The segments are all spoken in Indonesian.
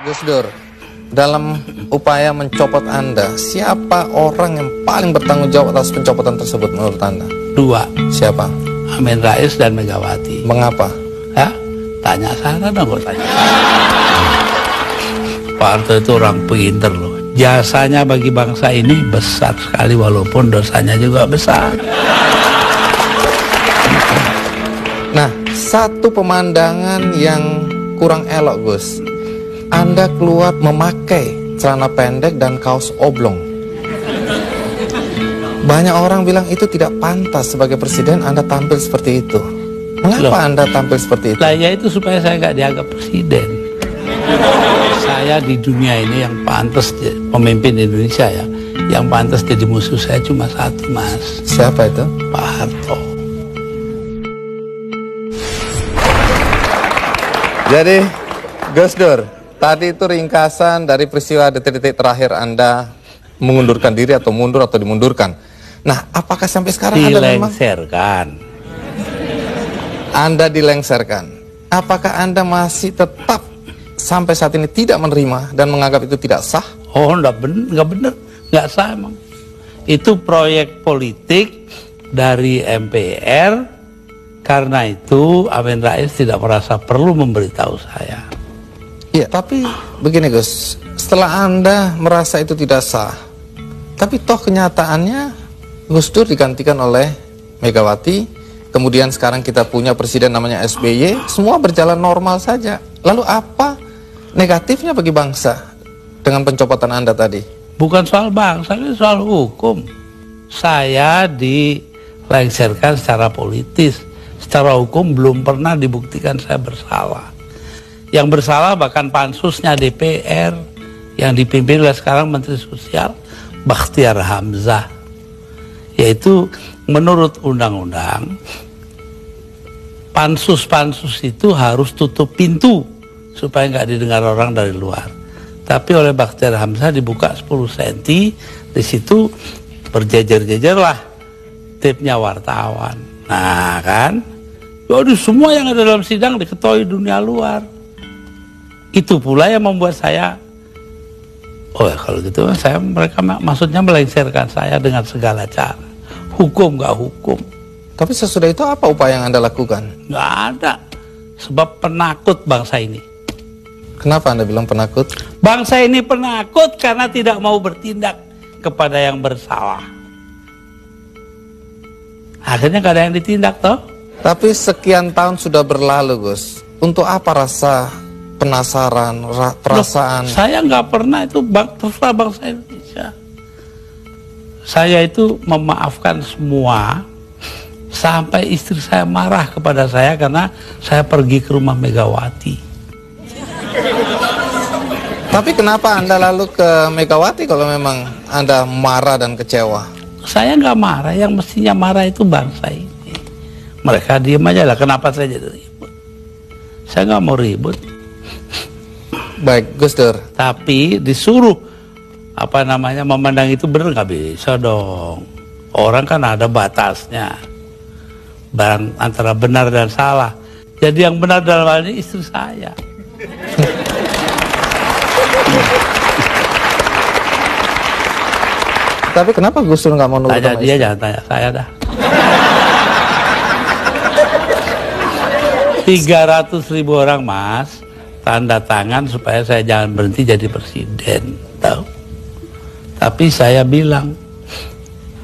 Gus Dur, dalam upaya mencopot Anda, siapa orang yang paling bertanggung jawab atas pencopotan tersebut menurut Anda? Dua. Siapa? Amin Rais dan Megawati. Mengapa? Ya, tanya sana dong, kok tanya. Pak Harto itu orang pinter loh. Jasanya bagi bangsa ini besar sekali walaupun dosanya juga besar. Nah, satu pemandangan yang kurang elok, Gus. Anda keluar memakai celana pendek dan kaos oblong. Banyak orang bilang itu tidak pantas sebagai presiden Anda tampil seperti itu. Mengapa Loh, Anda tampil seperti itu? Lah ya itu supaya saya nggak dianggap presiden. Saya di dunia ini yang pantas pemimpin Indonesia ya, yang pantas jadi musuh saya cuma satu, Mas. Siapa itu? Pak Harto. Jadi, Gus Dur, tadi itu ringkasan dari peristiwa detik-detik terakhir Anda mengundurkan diri atau mundur atau dimundurkan. Nah, apakah sampai sekarang Anda dilengserkan? Apakah Anda masih tetap sampai saat ini tidak menerima dan menganggap itu tidak sah? Oh, nggak bener, nggak sah emang. Itu proyek politik dari MPR. Karena itu Amin Rais tidak merasa perlu memberitahu saya. Iya, tapi begini Gus, setelah Anda merasa itu tidak sah, tapi toh kenyataannya Gus Dur digantikan oleh Megawati, kemudian sekarang kita punya presiden namanya SBY, semua berjalan normal saja. Lalu apa negatifnya bagi bangsa dengan pencopotan Anda tadi? Bukan soal bangsa, ini soal hukum. Saya dilengserkan secara politis. Secara hukum belum pernah dibuktikan saya bersalah. Yang bersalah bahkan pansusnya DPR yang dipimpin oleh sekarang Menteri Sosial Bakhtiar Hamzah. Yaitu menurut undang-undang pansus-pansus itu harus tutup pintu supaya nggak didengar orang dari luar. Tapi oleh Bakhtiar Hamzah dibuka 10 cm, di situ berjejer-jejerlah tipnya wartawan. Nah kan, jadi semua yang ada dalam sidang diketahui dunia luar. Itu pula yang membuat saya, oh ya kalau gitu mereka maksudnya melengsarkan saya dengan segala cara. Hukum gak hukum. Tapi sesudah itu apa upaya yang Anda lakukan? Gak ada. Sebab penakut bangsa ini. Kenapa Anda bilang penakut? Bangsa ini penakut karena tidak mau bertindak kepada yang bersalah. Akhirnya gak ada yang ditindak toh. Tapi sekian tahun sudah berlalu Gus. Untuk apa rasa penasaran, perasaan? Loh, saya nggak pernah itu terserah bangsa Indonesia. Saya itu memaafkan semua sampai istri saya marah kepada saya karena saya pergi ke rumah Megawati. Tapi kenapa Anda lalu ke Megawati kalau memang Anda marah dan kecewa? Saya nggak marah, yang mestinya marah itu bangsa ini. Mereka diem aja lah, kenapa saya jadi ribut? Saya nggak mau ribut. Baik, Gus Dur. Tapi disuruh memandang itu benar nggak bisa dong. Orang kan ada batasnya. Antara benar dan salah. Jadi yang benar dalam hal ini istri saya. Tapi kenapa Gus Dur nggak mau nurut? Tanya dia, jangan tanya saya dah. 300.000 orang Mas tanda tangan supaya saya jangan berhenti jadi presiden, tahu? Tapi saya bilang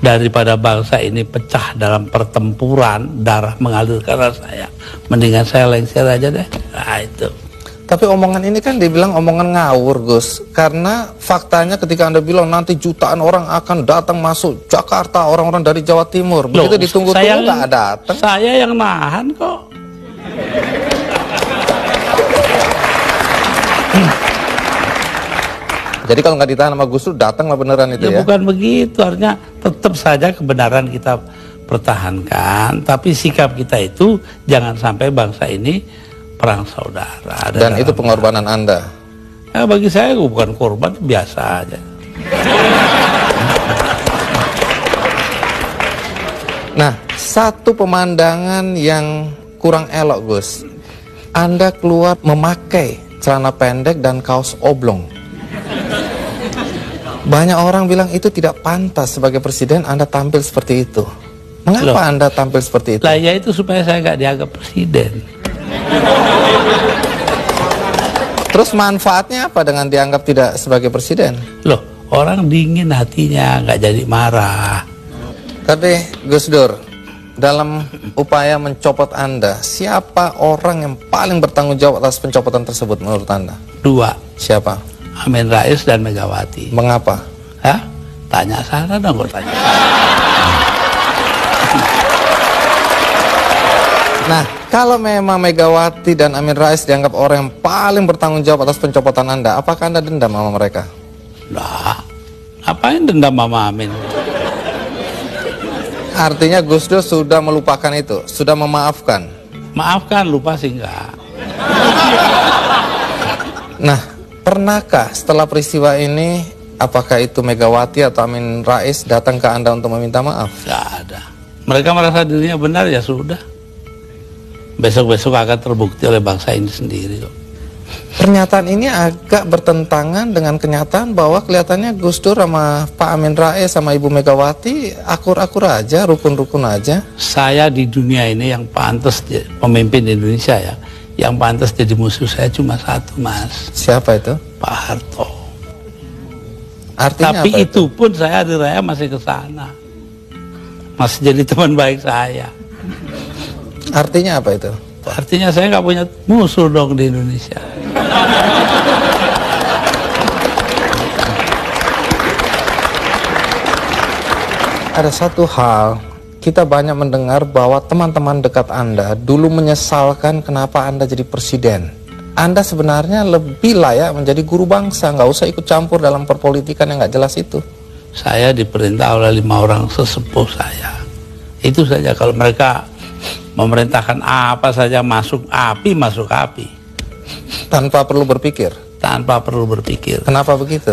daripada bangsa ini pecah dalam pertempuran, darah mengalir karena saya, mendingan saya lengser aja deh. Nah itu. Tapi omongan ini kan dibilang omongan ngawur Gus, karena faktanya ketika Anda bilang nanti jutaan orang akan datang masuk Jakarta, orang-orang dari Jawa Timur, begitu ditunggu-tunggu nggak datang. Saya yang nahan kok. Jadi kalau nggak ditahan sama Gus Dur, datanglah beneran itu ya? Bukan begitu, artinya tetap saja kebenaran kita pertahankan, tapi sikap kita itu jangan sampai bangsa ini perang saudara. Dan itu pengorbanan Anda? Ya bagi saya bukan korban, biasa aja. Nah, satu pemandangan yang kurang elok Gus, Anda keluar memakai celana pendek dan kaos oblong. Banyak orang bilang itu tidak pantas sebagai presiden Anda tampil seperti itu. Mengapa Anda tampil seperti itu? Lah ya itu supaya saya nggak dianggap presiden. Terus manfaatnya apa dengan dianggap tidak sebagai presiden? Loh, orang dingin hatinya, nggak jadi marah. Tapi Gus Dur, dalam upaya mencopot Anda, siapa orang yang paling bertanggung jawab atas pencopotan tersebut menurut Anda? 2, Siapa? Amin Rais dan Megawati. Mengapa? Hah? Tanya sana dong, kok tanya. Nah, kalau memang Megawati dan Amin Rais dianggap orang yang paling bertanggung jawab atas pencopotan Anda, apakah Anda dendam sama mereka? Lah, ngapain dendam Mama Amin? Artinya Gus Dur sudah melupakan itu, sudah memaafkan. Maafkan, lupa sih enggak. Nah, pernahkah setelah peristiwa ini, apakah itu Megawati atau Amin Rais datang ke Anda untuk meminta maaf? Nggak ada. Mereka merasa dirinya benar, ya sudah. Besok-besok akan terbukti oleh bangsa ini sendiri kok. Pernyataan ini agak bertentangan dengan kenyataan bahwa kelihatannya Gus Dur sama Pak Amin Rais sama Ibu Megawati akur-akur aja, rukun-rukun aja. Saya di dunia ini yang pantas pemimpin Indonesia ya, yang pantas jadi musuh saya cuma satu, Mas. Siapa itu? Pak Harto. Artinya Tapi apa itu pun saya di raya masih ke sana. Masih jadi teman baik saya. Artinya apa itu? Artinya saya nggak punya musuh dong di Indonesia. Ada satu hal, kita banyak mendengar bahwa teman-teman dekat Anda dulu menyesalkan kenapa Anda jadi presiden. Anda sebenarnya lebih layak menjadi guru bangsa, nggak usah ikut campur dalam perpolitikan yang nggak jelas itu. Saya diperintah oleh 5 orang sesepuh saya. Itu saja, kalau mereka memerintahkan apa saja masuk api, masuk api. Tanpa perlu berpikir. Tanpa perlu berpikir. Kenapa begitu?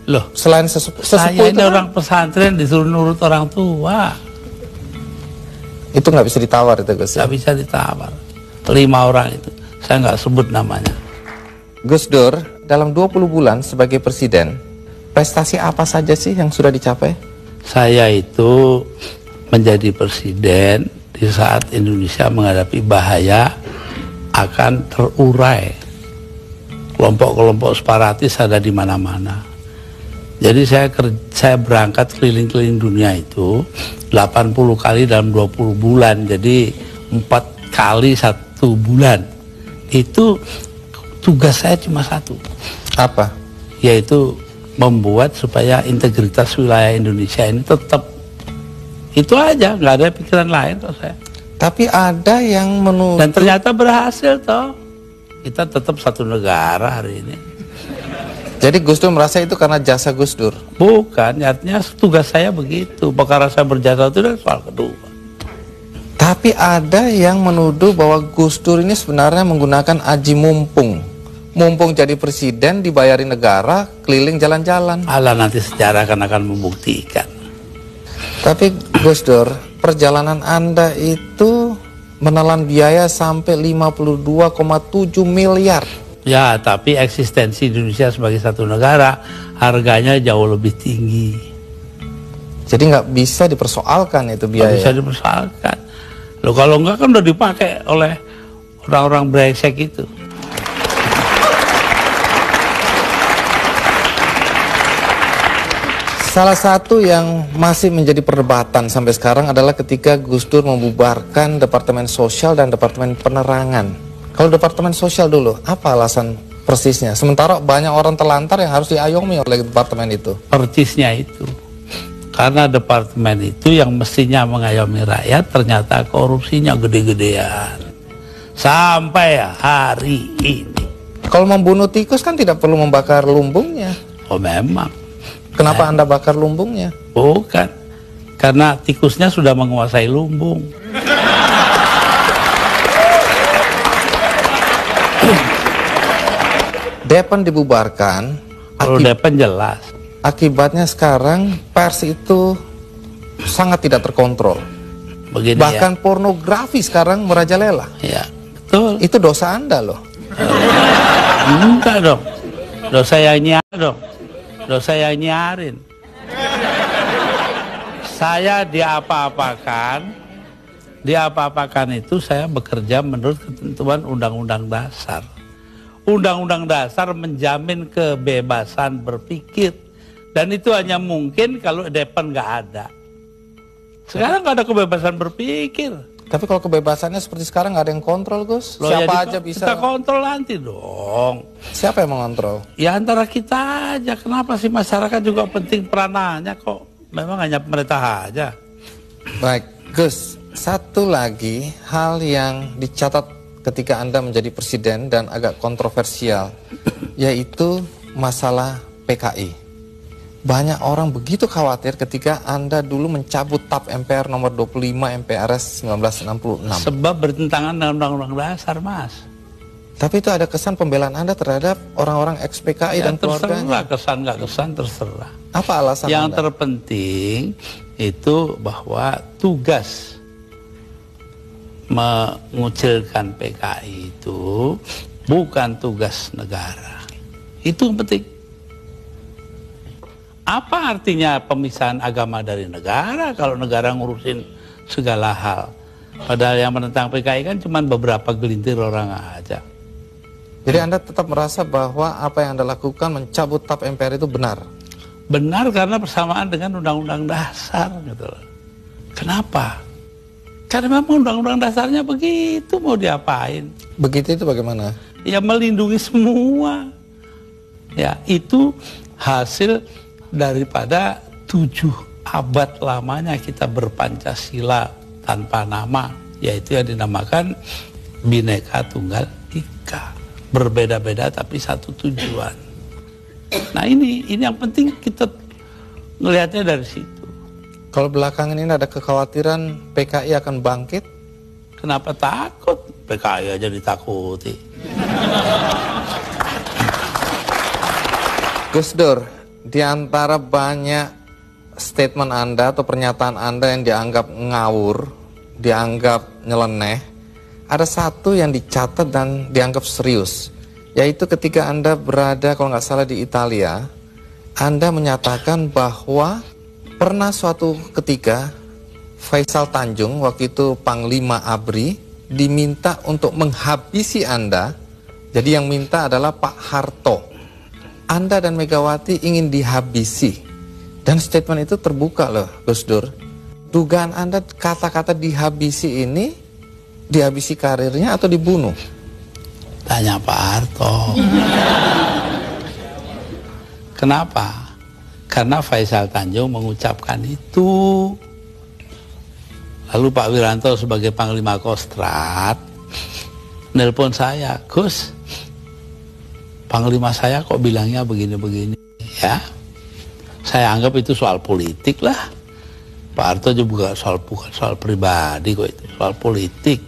Loh, Selain sesepuh saya itu ini kan, orang pesantren disuruh nurut orang tua. itu nggak bisa ditawar itu Gus. Nggak bisa ditawar. 5 orang itu, saya nggak sebut namanya. Gus Dur, dalam 20 bulan sebagai presiden, prestasi apa saja sih yang sudah dicapai? Saya itu menjadi presiden di saat Indonesia menghadapi bahaya akan terurai. Kelompok-kelompok separatis ada di mana-mana. Jadi saya berangkat keliling-keliling dunia itu 80 kali dalam 20 bulan. Jadi 4 kali 1 bulan. Itu tugas saya cuma satu. Apa? Yaitu membuat supaya integritas wilayah Indonesia ini tetap. Itu aja, nggak ada pikiran lain kok saya. Tapi ada yang menuduh. Dan ternyata berhasil toh. Kita tetap satu negara hari ini. Jadi Gus Dur merasa itu karena jasa Gus Dur? Bukan, artinya tugas saya begitu. Perkara saya berjasa itu adalah soal kedua. Tapi ada yang menuduh bahwa Gus Dur ini sebenarnya menggunakan aji mumpung. Mumpung jadi presiden, dibayari negara, keliling jalan-jalan. Allah nanti sejarah akan membuktikan. Tapi Gus Dur, perjalanan Anda itu menelan biaya sampai 52,7 miliar. Ya, tapi eksistensi Indonesia sebagai satu negara harganya jauh lebih tinggi. Jadi nggak bisa dipersoalkan itu biaya. Nggak bisa dipersoalkan. Loh, kalau enggak kan udah dipakai oleh orang-orang brengsek itu. Salah satu yang masih menjadi perdebatan sampai sekarang adalah ketika Gus Dur membubarkan Departemen Sosial dan Departemen Penerangan. Kalau Departemen Sosial dulu, apa alasan persisnya? Sementara banyak orang terlantar yang harus diayomi oleh departemen itu. Persisnya itu. Karena departemen itu yang mestinya mengayomi rakyat, ternyata korupsinya gede-gedean. Sampai hari ini. Kalau membunuh tikus kan tidak perlu membakar lumbungnya. Oh memang. Kenapa Anda bakar lumbungnya? Bukan. Karena tikusnya sudah menguasai lumbung. Depan dibubarkan. Kalau Depan jelas. Akibatnya sekarang pers itu sangat tidak terkontrol. Begini Bahkan pornografi sekarang merajalela. ya. Ya, betul. Itu dosa Anda loh. Enggak dong. Dosa yang nyiar dong. Dosa yang nyiarin. Saya diapa-apakan itu saya bekerja menurut ketentuan Undang-Undang Dasar. Undang-Undang Dasar menjamin kebebasan berpikir. Dan itu hanya mungkin kalau depan nggak ada. Sekarang nggak ada kebebasan berpikir. Tapi kalau kebebasannya seperti sekarang nggak ada yang kontrol, Gus. Loh, siapa ya aja bisa. Kita kontrol nanti dong. Siapa yang mengontrol? Ya antara kita aja. Kenapa sih masyarakat juga penting peranannya kok? Memang hanya pemerintah aja. Baik, Gus. Satu lagi hal yang dicatat ketika Anda menjadi presiden dan agak kontroversial, yaitu masalah PKI. Banyak orang begitu khawatir ketika Anda dulu mencabut TAP MPR nomor 25 MPRS 1966. Sebab bertentangan dengan Undang-Undang Dasar, Mas. Tapi itu ada kesan pembelaan Anda terhadap orang-orang ex-PKI dan keluarganya. Terserah, kesan nggak kesan terserah. Apa alasan yang Anda? terpenting itu bahwa tugas mengucilkan PKI itu bukan tugas negara. Itu yang penting. Apa artinya pemisahan agama dari negara kalau negara ngurusin segala hal? Padahal yang menentang PKI kan cuma beberapa gelintir orang aja. Jadi Anda tetap merasa bahwa apa yang Anda lakukan mencabut TAP MPR itu benar? Benar karena bersamaan dengan Undang-Undang Dasar gitu loh. Kenapa? Karena memang Undang-Undang Dasarnya begitu, mau diapain? Begitu itu bagaimana? Ya melindungi semua. Ya itu hasil daripada 7 abad lamanya kita berpancasila tanpa nama, yaitu yang dinamakan Bhinneka Tunggal Ika. Berbeda-beda tapi satu tujuan. Nah ini yang penting kita ngelihatnya dari situ. Kalau belakangan ini ada kekhawatiran PKI akan bangkit? Kenapa takut? PKI aja ditakuti. Gus Dur, di antara banyak statement Anda atau pernyataan Anda yang dianggap ngawur, dianggap nyeleneh, ada satu yang dicatat dan dianggap serius, yaitu ketika Anda berada, kalau nggak salah, di Italia. Anda menyatakan bahwa pernah suatu ketika Faisal Tanjung, waktu itu Panglima ABRI, diminta untuk menghabisi Anda. Jadi yang minta adalah Pak Harto. Anda dan Megawati ingin dihabisi. Dan statement itu terbuka loh, Gus Dur. Dugaan Anda kata-kata dihabisi ini, dihabisi karirnya atau dibunuh? Tanya Pak Harto. Kenapa? Karena Faisal Tanjung mengucapkan itu. Lalu Pak Wiranto sebagai Panglima Kostrad nelpon saya, Gus, Panglima saya kok bilangnya begini-begini, ya. Saya anggap itu soal politik lah. Pak Harto juga bukan soal pribadi kok, itu soal politik.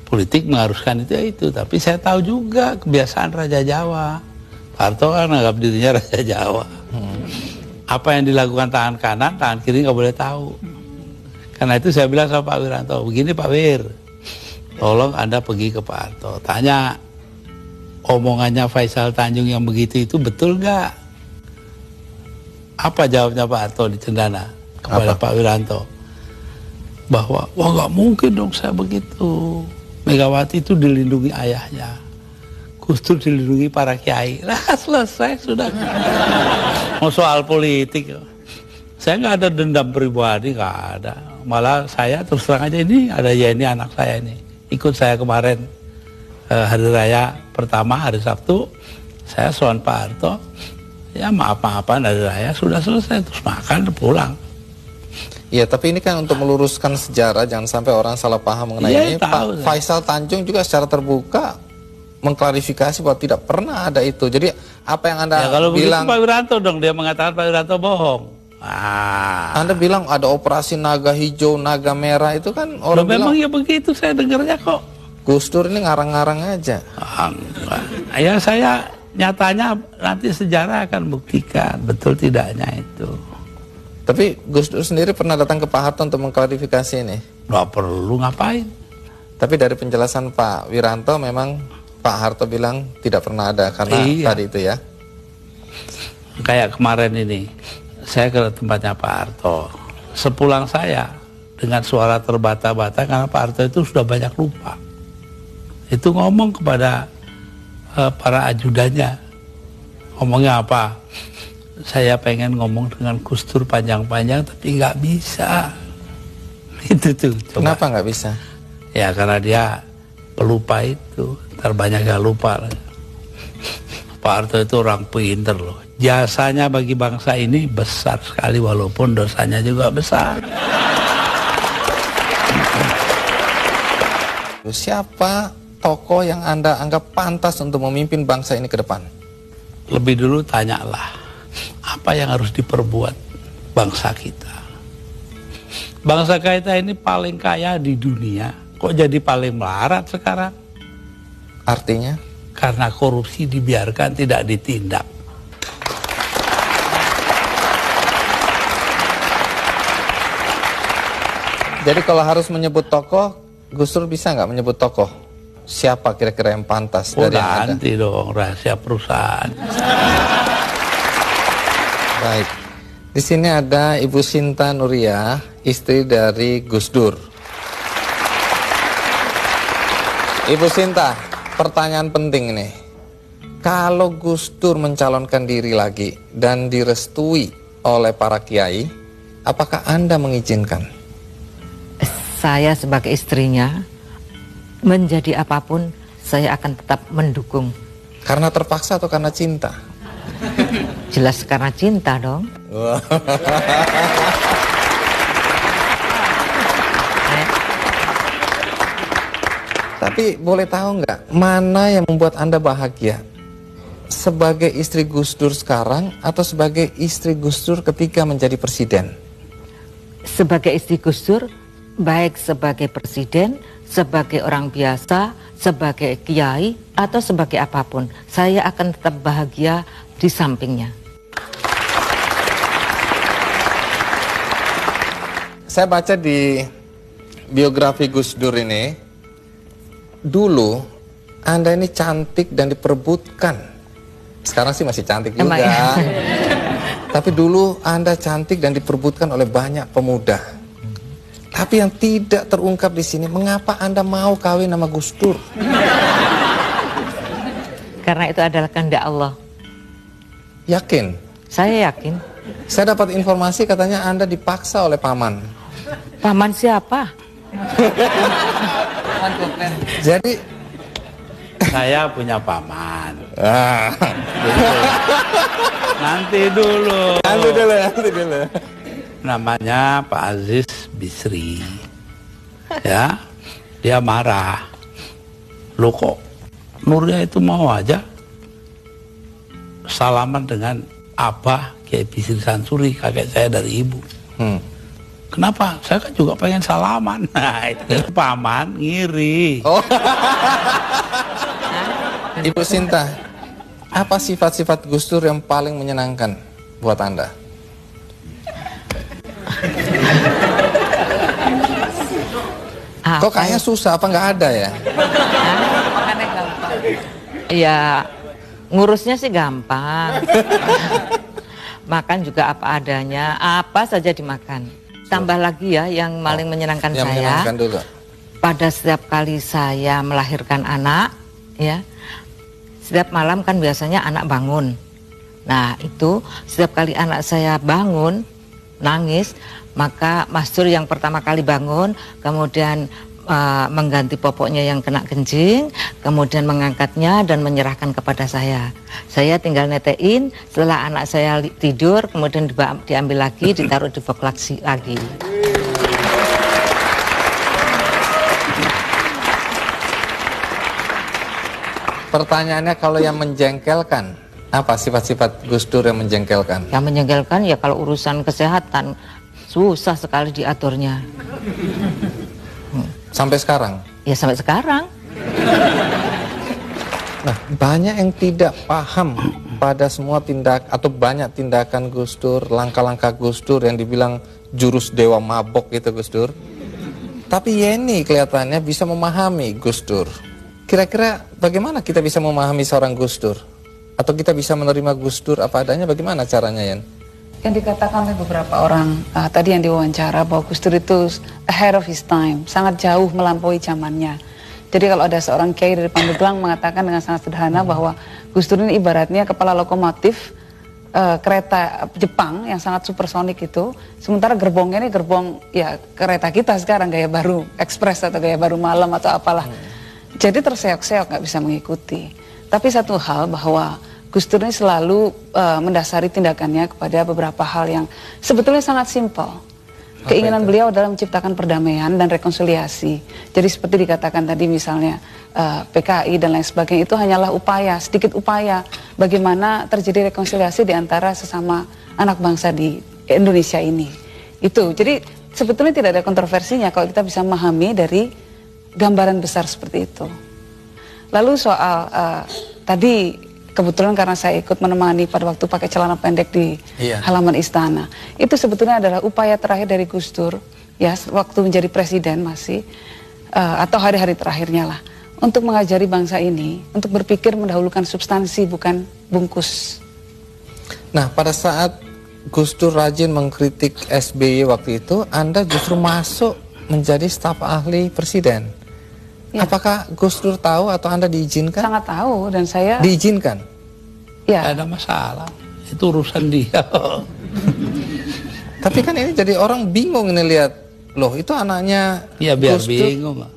Politik mengharuskan itu, tapi saya tahu juga kebiasaan Raja Jawa. Pak Harto kan anggap dirinya Raja Jawa. Apa yang dilakukan tangan kanan, tangan kiri nggak boleh tahu. Karena itu saya bilang sama Pak Wiranto, begini Pak Wir, tolong Anda pergi ke Pak Harto, tanya omongannya Faisal Tanjung yang begitu itu betul nggak? Apa jawabnya Pak Harto di Cendana kepada Pak Wiranto? Bahwa, wah nggak mungkin dong saya begitu. Megawati itu dilindungi ayahnya, Gus Dur dilindungi para kiai. Lah selesai sudah. Mau soal politik, saya nggak ada dendam pribadi, nggak ada. Malah saya terus terang aja, ini ada Yeni anak saya ini, ikut saya kemarin hari raya pertama, hari Sabtu, saya soal Pak Harto, ya maaf-maafan hari raya, sudah selesai, terus makan, pulang. Iya, tapi ini kan untuk meluruskan sejarah, jangan sampai orang salah paham mengenai ini. Pak Faisal Tanjung juga secara terbuka mengklarifikasi bahwa tidak pernah ada itu. Jadi apa yang Anda ya, kalau bilang, Pak Wiranto dong, dia mengatakan Pak Wiranto bohong. Anda bilang ada operasi naga hijau, naga merah, itu kan orang bilang. Memang ya begitu, saya dengarnya kok. Gus Dur ini ngarang-ngarang aja. Ya saya nyatanya nanti sejarah akan buktikan betul tidaknya itu. Tapi Gus Dur sendiri pernah datang ke Pak Harto untuk mengklarifikasi ini? Nggak perlu, ngapain? Tapi dari penjelasan Pak Wiranto memang Pak Harto bilang tidak pernah ada karena tadi itu ya. Kayak kemarin ini, saya ke tempatnya Pak Harto. Sepulang saya dengan suara terbata-bata karena Pak Harto itu sudah banyak lupa. Itu ngomong kepada para ajudannya. Ngomongnya apa? Saya pengen ngomong dengan Gus Dur panjang-panjang tapi nggak bisa. Itu tuh. Coba. Kenapa nggak bisa? Ya karena dia pelupa itu, terbanyak gak lupa. Pak Harto itu orang pinter loh. Jasanya bagi bangsa ini besar sekali walaupun dosanya juga besar. Siapa tokoh yang Anda anggap pantas untuk memimpin bangsa ini ke depan? Lebih dulu tanyalah, apa yang harus diperbuat bangsa kita? Bangsa kita ini paling kaya di dunia, kok jadi paling melarat sekarang? Artinya? Karena korupsi dibiarkan, tidak ditindak. Jadi kalau harus menyebut tokoh, Gus Dur bisa nggak menyebut tokoh? Siapa kira-kira yang pantas dari yang ada? Nanti dong, rahasia perusahaan. Baik. Di sini ada Ibu Sinta Nuria, istri dari Gus Dur. Ibu Sinta, pertanyaan penting nih. Kalau Gus Dur mencalonkan diri lagi dan direstui oleh para kiai, apakah Anda mengizinkan? Saya sebagai istrinya, menjadi apapun, saya akan tetap mendukung. Karena terpaksa atau karena cinta? Jelas karena cinta dong. Tapi boleh tahu nggak, mana yang membuat Anda bahagia? Sebagai istri Gus Dur sekarang atau sebagai istri Gus Dur ketika menjadi presiden? Sebagai istri Gus Dur, baik sebagai presiden, sebagai orang biasa, sebagai kiai, atau sebagai apapun, saya akan tetap bahagia di sampingnya. Saya baca di biografi Gus Dur ini, dulu Anda ini cantik dan diperebutkan. Sekarang sih masih cantik juga. Ya? Tapi dulu Anda cantik dan diperebutkan oleh banyak pemuda. Tapi yang tidak terungkap di sini, mengapa Anda mau kawin sama Gus Dur? Karena itu adalah kehendak Allah. Yakin? Saya yakin. Saya dapat informasi katanya Anda dipaksa oleh paman. Paman siapa? Jadi Saya punya paman. gitu. Nanti dulu. Nanti dulu. Namanya Pak Aziz Bisri. Ya, dia marah. Loh kok Nurnya itu mau aja salaman dengan Abah Kiai Bisri Sansuri, kakek saya dari ibu. Kenapa? Saya kan juga pengen salaman. Nah, itu paman ngiri. Oh. Ibu Sinta, apa sifat-sifat Gus Dur yang paling menyenangkan buat Anda? Kok kayaknya susah, apa nggak ada ya? Ya, ngurusnya sih gampang. Makan juga apa adanya, apa saja dimakan. Tambah lagi ya, yang paling menyenangkan yang saya, menyenangkan dulu. pada setiap kali saya melahirkan anak, ya, setiap malam kan biasanya anak bangun. Nah itu setiap kali anak saya bangun nangis, maka Mas Dur yang pertama kali bangun, kemudian mengganti popoknya yang kena kencing, kemudian mengangkatnya dan menyerahkan kepada saya. Saya tinggal netein, setelah anak saya tidur, kemudian diambil lagi, ditaruh di box lagi. Pertanyaannya, kalau yang menjengkelkan, apa sifat-sifat Gus Dur yang menjengkelkan? Yang menjengkelkan ya kalau urusan kesehatan, susah sekali diaturnya. Sampai sekarang? Ya sampai sekarang. Nah, banyak yang tidak paham pada semua tindak atau banyak tindakan Gus Dur, langkah-langkah Gus Dur yang dibilang jurus dewa mabok gitu Gus Dur. Tapi Yeni kelihatannya bisa memahami Gus Dur. Kira-kira bagaimana kita bisa memahami seorang Gus Dur? Atau kita bisa menerima Gus Dur apa adanya, bagaimana caranya, Yan? Yang dikatakan oleh beberapa orang tadi yang diwawancara bahwa Gus Dur itu ahead of his time, sangat jauh melampaui zamannya. Jadi kalau ada seorang kiai dari Pandeglang mengatakan dengan sangat sederhana bahwa Gus Dur ini ibaratnya kepala lokomotif kereta Jepang yang sangat supersonik itu, sementara gerbongnya ini gerbong ya kereta kita sekarang gaya baru ekspres atau gaya baru malam atau apalah. Jadi terseok-seok, nggak bisa mengikuti. Tapi satu hal bahwa Gus Dur ini selalu mendasari tindakannya kepada beberapa hal yang sebetulnya sangat simpel. Keinginan beliau adalah menciptakan perdamaian dan rekonsiliasi. Jadi seperti dikatakan tadi misalnya PKI dan lain sebagainya, itu hanyalah upaya, sedikit upaya bagaimana terjadi rekonsiliasi di antara sesama anak bangsa di Indonesia ini. Itu, jadi sebetulnya tidak ada kontroversinya kalau kita bisa memahami dari gambaran besar seperti itu. Lalu soal tadi kebetulan karena saya ikut menemani pada waktu pakai celana pendek di halaman istana, itu sebetulnya adalah upaya terakhir dari Gus Dur, ya waktu menjadi presiden masih, atau hari-hari terakhirnya lah, untuk mengajari bangsa ini untuk berpikir mendahulukan substansi bukan bungkus. Nah, pada saat Gus Dur rajin mengkritik SBY waktu itu, Anda justru masuk menjadi staf ahli presiden. Ya. Apakah Gus Dur tahu atau Anda diizinkan? Sangat tahu, dan saya diizinkan. Ya. Tidak ada masalah, itu urusan dia. Tapi kan ini jadi orang bingung ini lihat, loh itu anaknya ya biar Gus Dur. bingung.